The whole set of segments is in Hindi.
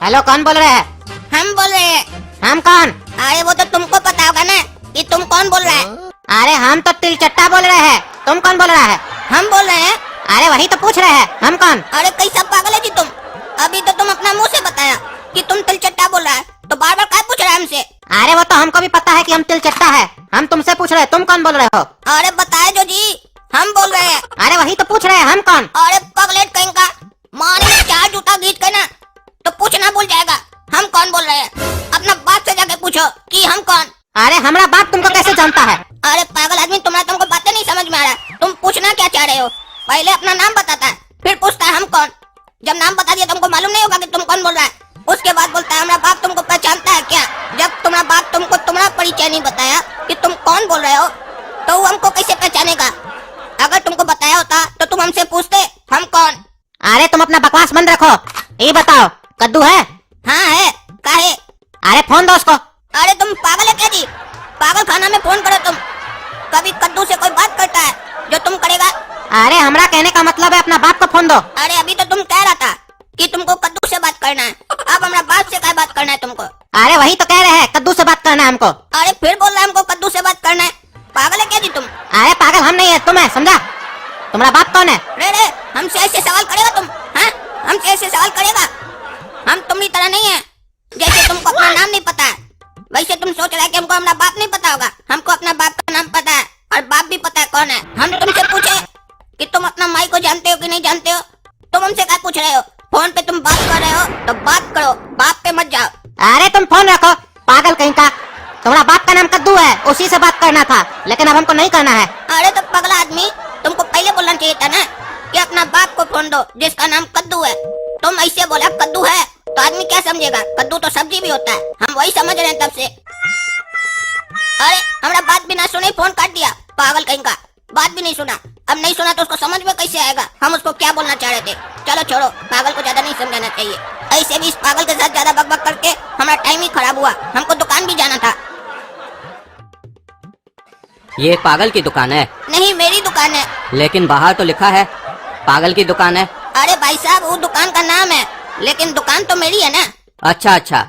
हेलो, कौन बोल रहे हैं? हम बोल रहे हैं। हम कौन? अरे वो तो तुमको पता होगा ना कि तुम कौन बोल रहा है। अरे हम तो तिलचट्टा बोल रहे हैं। तुम कौन बोल रहा है? हम बोल रहे हैं। अरे वही तो पूछ रहे हैं, हम कौन? अरे कैसा पागल है जी तुम। अभी तो तुम अपना मुंह से बताया कि तुम तिलचट्टा बोल रहा है, तो बार बार क्या पूछ रहा है हमसे? अरे वो तो हमको भी पता है कि हम तिलचट्टा है। हम तुमसे पूछ रहे हैं, तुम कौन बोल रहे हो? अरे बताए जो जी, हम बोल रहे हैं। अरे वही तो पूछ रहे हैं, हम कौन? अरे पगलेट कहीं का, मारे चार जूता गीत के ना तो पूछना भूल जाएगा हम कौन बोल रहे हैं। अपना बाप से जाके पूछो कि हम कौन। अरे हमारा बाप तुमको कैसे जानता है? अरे पागल आदमी, तुमको बातें नहीं समझ में आ रहा। तुम पूछना क्या चाह रहे हो? पहले अपना नाम बताता है, फिर पूछता है हम कौन। जब नाम बता दिया तुमको मालूम नहीं होगा कि तुम कौन बोल रहा है। उसके बाद बोलता है हमारा बाप तुमको पहचानता है क्या? जब तुम्हारा बाप तुमको तुम्हारा परिचय नहीं बताया कि तुम कौन बोल रहे हो, तो वो हमको कैसे पहचानेगा? अगर तुमको बताया होता तो तुम हमसे पूछते हम कौन। अरे तुम अपना बकवास बंद रखो। ये बताओ, कद्दू है? हाँ है। काहे? अरे फोन दो उसको। अरे तुम पागल है क्या जी? पागल खाना में फोन करो तुम। कभी कद्दू से कोई बात करता है जो तुम करेगा? अरे हमारा कहने का मतलब है अपना बाप को फोन दो। अरे अभी तो तुम कह रहा था कि तुमको कद्दू से बात करना है, अब हमारा बाप से क्या बात करना है तुमको? अरे वही तो कह रहे हैं, कद्दू से बात करना है हमको। अरे फिर बोल रहा है हमको कद्दू से बात करना है। पागल है क्या जी तुम? अरे पागल हम नहीं है, तुम है, समझा? तुम्हारा बाप कौन है? रे हमसे ऐसे सवाल करेगा तुम? हाँ, हमसे ऐसे सवाल करेगा? हम तुम्हारी तरह नहीं है, जैसे तुमको अपना नाम नहीं पता है वैसे तुम सोच रहे हैं कि हमको हमारा बाप नहीं पता होगा। हमको अपना बाप का नाम पता है और बाप भी पता है कौन है। हम तुमसे पूछे कि तुम अपना माई को जानते हो कि नहीं जानते हो, तुम हमसे क्या पूछ रहे हो? फोन पे तुम बात कर रहे हो तो बात करो, बाप पे मत जाओ। अरे तुम फोन रखो, पागल कहीं का। तुम्हारा बाप का नाम कद्दू है, उसी से बात करना था, लेकिन अब हमको नहीं करना है। अरे तो पगला आदमी, तुमको पहले बोलना चाहिए था ना कि अपना बाप को फोन दो जिसका नाम कद्दू है। तुम ऐसे बोला कद्दू है तो आदमी क्या समझेगा? कद्दू तो सब्जी भी होता है, हम वही समझ रहे हैं तब से। अरे हमारा बात बिना सुने फोन काट दिया, पागल कहीं का। बात भी नहीं सुना, अब नहीं सुना तो उसको समझ में कैसे आएगा हम उसको क्या बोलना चाह रहे थे। चलो छोड़ो, पागल को ज्यादा नहीं समझाना चाहिए। ऐसे भी इस पागल के साथ ज्यादा बकबक करके हमारा टाइम ही खराब हुआ। हमको दुकान भी जाना था। ये पागल की दुकान है? नहीं, मेरी दुकान है। लेकिन बाहर तो लिखा है पागल की दुकान है। अरे भाई साहब, वो दुकान का नाम है, लेकिन दुकान तो मेरी है ना। अच्छा अच्छा,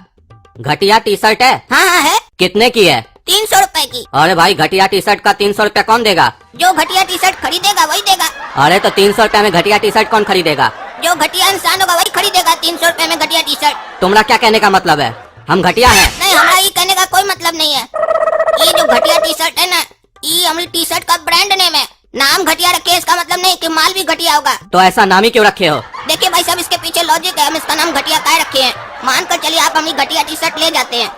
घटिया टी शर्ट है? हाँ है। कितने की है? 300 रुपए की। अरे भाई, घटिया टी शर्ट का 300 रुपया कौन देगा? जो घटिया टी शर्ट खरीदेगा वही देगा। अरे तो 300 रुपया में घटिया टी शर्ट कौन खरीदेगा? जो घटिया इंसान होगा वही खरीदेगा 300 रुपए में घटिया टी शर्ट। तुम्हारा क्या कहने का मतलब है? हम घटिया हैं? नहीं, हमारा ये कहने का कोई मतलब नहीं है। ये जो घटिया टी शर्ट है ना, ये हमारी टी शर्ट का ब्रांड नेम है। नाम घटिया रखे इसका मतलब नहीं कि माल भी घटिया होगा। तो ऐसा नाम ही क्यों रखे हो? देखिए भाई साहब, इसके पीछे लॉजिक है। हम इसका नाम घटिया काहे रखे हैं? मानकर चलिए आप हमारी घटिया टी शर्ट ले जाते हैं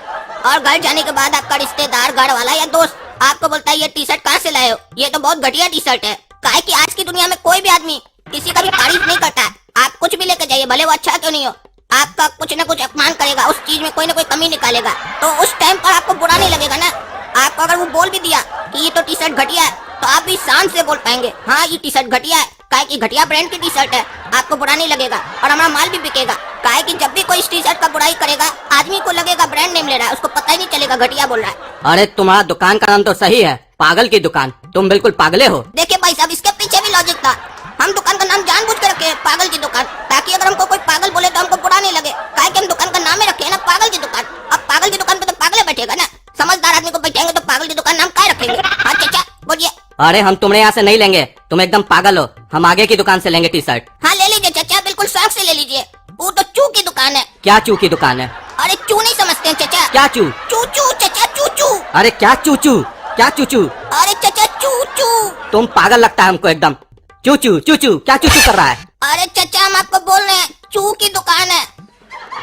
और घर जाने के बाद आपका रिश्तेदार, घर वाला या दोस्त आपको बोलता है ये टी शर्ट कहाँ से लाए हो, ये तो बहुत घटिया टी शर्ट है। काहे कि आज की दुनिया में कोई भी आदमी किसी का भी तारीफ नहीं करता है। आप कुछ भी लेकर जाइए, भले वो अच्छा क्यों नहीं हो, आपका कुछ न कुछ अपमान करेगा, उस चीज में कोई न कोई कमी निकालेगा। तो उस टाइम पर आपको बुरा नहीं लगेगा ना। आपको अगर वो बोल भी दिया कि ये तो टी शर्ट घटिया है, तो आप भी शान से बोल पाएंगे हाँ ये टी शर्ट घटिया है, काहे कि घटिया ब्रांड की टी शर्ट है। आपको बुरा नहीं लगेगा और हमारा माल भी बिकेगा। काहे कि जब भी कोई इस टी शर्ट का बुराई करेगा, आदमी को लगेगा ब्रांड नेम ले रहा है, उसको पता ही नहीं चलेगा घटिया बोल रहा है। अरे तुम्हारा दुकान का नाम तो सही है, पागल की दुकान। तुम बिल्कुल पागले हो। देखिए भाई साहब, इसके पीछे भी लॉजिक था। हम दुकान का नाम जानबूझ के रखे पागल की दुकान, ताकि अगर हमको कोई पागल बोले तो हमको बुरा नहीं लगे। काहे कि हम दुकान का नाम ही रखे है ना, पागल की दुकान। अब पागल की दुकान पे तो पागल बैठेगा ना। समझदार आदमी को बैठेंगे तो पागल की दुकान नाम क्या रखेंगे? हाँ चाचा बोलिए। अरे हम तुम्हारे यहाँ से नहीं लेंगे, तुम एकदम पागल हो। हम आगे की दुकान से लेंगे टी शर्ट। हाँ ले लीजिए चाचा, बिल्कुल शौक से ले लीजिए। वो तो चू की दुकान है। क्या चू की दुकान है? अरे चू नहीं समझते हैं चाचा? क्या चू? चू चू चाचा, चू चू। अरे क्या चूचू? क्या चूचू? अरे चाचा चू चू। तुम पागल लगता है हमको एकदम। चूचू चूचू, क्या चूचू कर रहा है? अरे चाचा, हम आपको बोल रहे हैं चू की दुकान है।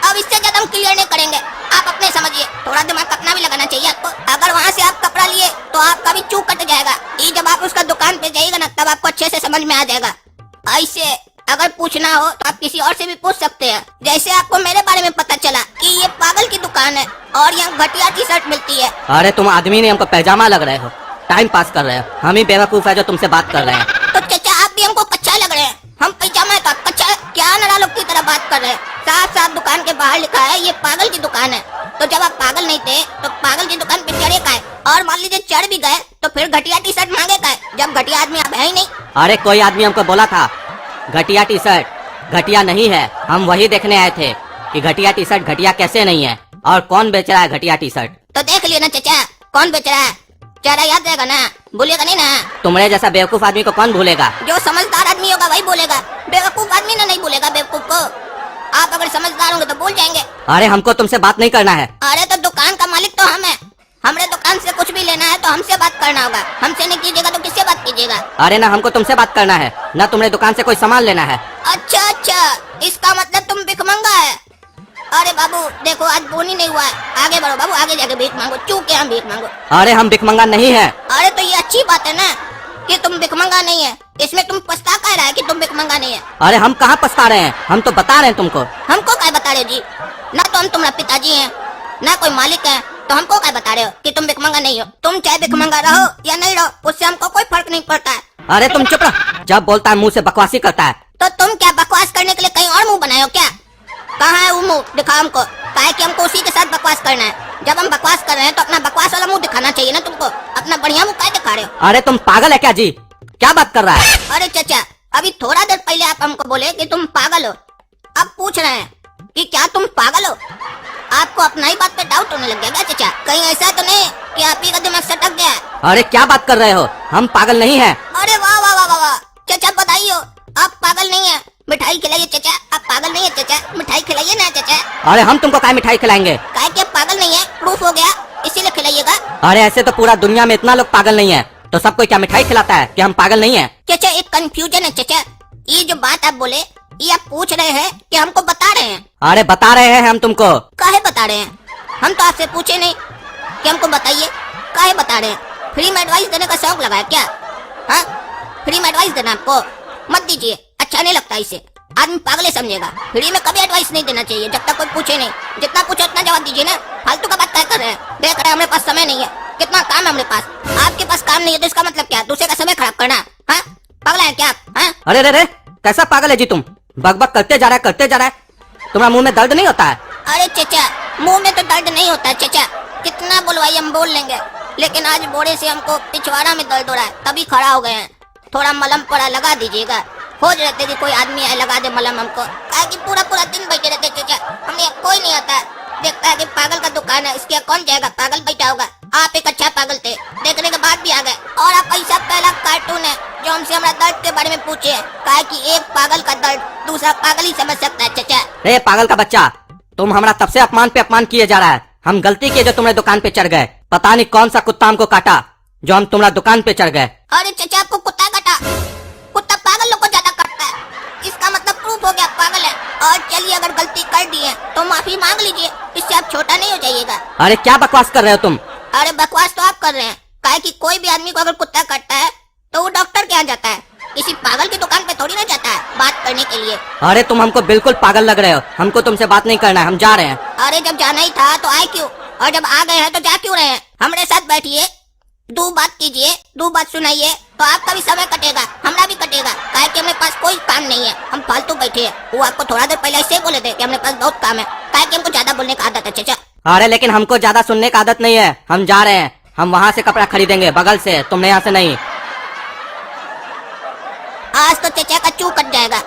अब इससे ज्यादा हम क्लियर नहीं करेंगे, आप अपने समझिए। थोड़ा दिमाग अपना भी लगाना चाहिए आपको। अगर वहाँ से आप कपड़ा लिए तो आपका भी चू कट जाएगा। ये जब आप उसका दुकान पे जाइएगा ना, तब आपको अच्छे से समझ में आ जाएगा। ऐसे अगर पूछना हो तो आप किसी और से भी पूछ सकते हैं। जैसे आपको मेरे बारे में पता चला कि ये पागल की दुकान है और यहाँ घटिया टी शर्ट मिलती है। अरे तुम आदमी नहीं, हमको पैजामा लग रहे हो, टाइम पास कर रहे हो। हम ही बेवकूफ है जो तुमसे बात कर रहे हैं। तो चाचा आप भी हमको कच्चा लग रहे हैं। हम पैजामा है तो आप कच्चा है? क्या नरा लोग की तरह बात कर रहे हैं? साफ साफ दुकान के बाहर लिखा है ये पागल की दुकान है। तो जब आप पागल नहीं थे तो पागल की दुकान पे चढ़े का है? और मान लीजिए चढ़ भी गए तो फिर घटिया टी शर्ट मांगे का है, जब घटिया आदमी आप है ही नहीं। अरे कोई आदमी हमको बोला था घटिया टी शर्ट, घटिया नहीं है। हम वही देखने आए थे कि घटिया टी शर्ट घटिया कैसे नहीं है और कौन बेच रहा है घटिया टी शर्ट। तो देख लियो ना चाचा, कौन बेच रहा है। चेहरा याद रहेगा ना, भूलेगा नहीं ना। तुम्हारे जैसा बेवकूफ आदमी को कौन भूलेगा। जो समझदार आदमी होगा वही बोलेगा, बेवकूफ आदमी ना नहीं बोलेगा बेवकूफ को। आप अगर समझदार होंगे तो बोल जाएंगे। अरे हमको तुमसे बात नहीं करना है। अरे तो दुकान का मालिक तो हम है, हमारे दुकान से कुछ भी लेना है तो हमसे बात करना होगा। हमसे नहीं कीजिएगा तो किससे बात कीजिएगा। अरे ना हमको तुमसे बात करना है, ना तुम्हारे दुकान से कोई सामान लेना है। अच्छा अच्छा, इसका मतलब तुम भिखमंगा है। अरे बाबू देखो, आज बोनी नहीं हुआ है, आगे बढ़ो बाबू, आगे जाके भीख मांगो, चूक के हम भीख मांगो। अरे हम भिखमंगा नहीं है। अरे तो ये अच्छी बात है ना कि तुम भिखमंगा नहीं है, इसमें तुम पछता कह रहा है कि तुम भिखमंगा नहीं है। अरे हम कहाँ पछता रहे हैं, हम तो बता रहे हैं तुमको। हमको क्या बता रहे हो जी, ना तो हम तुम्हारा पिताजी हैं ना कोई मालिक है, तो हमको क्या बता रहे हो कि तुम भिखमंगा नहीं हो। तुम चाहे भिखमंगा रहो या नहीं रहो, उससे हमको कोई फर्क नहीं पड़ता है। अरे तुम चुप रहो, जब बोलता है मुंह से बकवासी करता है। तो तुम क्या बकवास करने के लिए कहीं और मुंह बनाए हो क्या। कहाँ है वो मुंह, दिखाओ हमको। काहे कि हमको उसी के साथ बकवास करना है। जब हम बकवास कर रहे हैं तो अपना बकवास वाला मुंह दिखाना चाहिए ना तुमको, अपना बढ़िया मुंह क्या दिखा रहे हो। अरे तुम पागल है क्या जी, क्या बात कर रहा है। अरे चाचा, अभी थोड़ा देर पहले आप हमको बोले कि तुम पागल हो, अब पूछ रहे हैं कि क्या तुम पागल हो। आपको अपना ही बात पे डाउट होने लग गया क्या चाचा। कहीं ऐसा तो नहीं कि आप ही का दिमाग सटक गया है। अरे क्या बात कर रहे हो, हम पागल नहीं है। अरे वाह वाह वाह वाह वाह, चाचा बताइए आप पागल नहीं है। मिठाई खिलाइए चाचा, आप पागल नहीं है चाचा, मिठाई खिलाइए ना चाचा। अरे हम तुमको काय मिठाई खिलाएंगे। काहे कि आप पागल नहीं है, प्रूफ हो गया, इसीलिए खिलाइएगा। अरे ऐसे तो पूरा दुनिया में इतना लोग पागल नहीं है, तो सबको क्या मिठाई खिलाता है कि हम पागल नहीं है। चाचा एक कंफ्यूजन है चाचा, ये जो बात आप बोले ये आप पूछ रहे हैं कि हमको बता रहे हैं। अरे बता रहे हैं हम तुमको। काहे बता रहे हैं, हम तो आपसे पूछे नहीं कि हमको बताइए, काहे बता रहे हैं। फ्री में एडवाइस देने का शौक लगा है क्या। हाँ, फ्री में एडवाइस देना आपको मत दीजिए, अच्छा नहीं लगता, इसे आदमी पागल समझेगा। फ्री में कभी एडवाइस नहीं देना चाहिए जब तक कोई पूछे नहीं। जितना पूछे उतना जवाब दीजिए ना, फालतू का बात क्या कर रहे हैं। देख रहे हैं हमारे पास समय नहीं है, कितना काम है हमारे पास। आपके पास काम नहीं है तो इसका मतलब क्या, दूसरे का समय खराब करना। हाँ, पागल है क्या आप। हाँ? अरे रे रे, कैसा पागल है जी तुम, बकबक करते जा रहा है। तुम्हारा मुंह में दर्द नहीं होता है। अरे चाचा, मुंह में तो दर्द नहीं होता है चाचा, कितना बुलवाई हम बोल लेंगे, लेकिन आज बोरे से हमको पिछवाड़ा में दर्द हो रहा है, तभी खड़ा हो गए हैं। थोड़ा मलम पड़ा लगा दीजिएगा। खोज रहते कि कोई आदमी है लगा दे मलम हमको, काहे कि पूरा पूरा दिन बैठे रहते चाचा, हमें कोई नहीं आता है। देखता है कि पागल का दुकान है, इसके कौन जाएगा, पागल बैठा होगा। आप एक अच्छा पागल थे, देखने के बाद भी आ गए। और आप ऐसा पहला कार्टून है जो हमसे हमारा दर्द के बारे में पूछे है, काहे कि एक पागल का दर्द दूसरा पागल ही समझ सकता है चाचा। रे पागल का बच्चा, तुम हमारा तब से अपमान पे अपमान किए जा रहा है। हम गलती किए जो तुम्हारे दुकान पे चढ़ गए, पता नहीं कौन सा कुत्ता हमको काटा जो हम तुम्हारा दुकान पे चढ़ गए। अरे चाचा, आपको कुत्ता काटा, कुत्ता पागल लोग को ज्यादा काटता है, इसका मतलब प्रूफ हो गया पागल है। और चलिए अगर गलती कर दी है तो माफी मांग लीजिए, इससे आप छोटा नहीं हो जाइएगा। अरे क्या बकवास कर रहे हो तुम। अरे बकवास तो आप कर रहे हैं, काहे कि कोई भी आदमी को अगर कुत्ता काटता है तो वो डॉक्टर के यहाँ जाता है, किसी पागल की दुकान पे थोड़ी ना जाता है बात करने के लिए। अरे तुम हमको बिल्कुल पागल लग रहे हो, हमको तुमसे बात नहीं करना है, हम जा रहे हैं। अरे जब जाना ही था तो आए क्यों, और जब आ गए हैं तो जा क्यों रहे हैं। हमारे साथ बैठिए, दो बात कीजिए, दो बात सुनाइए, तो आपका भी समय कटेगा, हमारा भी कटेगा। काहे कि हमारे पास कोई काम नहीं है, हम फालतू बैठे हैं। वो आपको थोड़ा देर पहले ऐसे ही बोले थे कि हमारे पास बहुत काम है, काहे कि हमको ज्यादा बोलने का आदत है चाचा। अरे लेकिन हमको ज्यादा सुनने का आदत नहीं है, हम जा रहे हैं। हम वहाँ से कपड़ा खरीदेंगे, बगल से, तुमने यहाँ से नहीं। आज तो चाचा का चू कट जाएगा।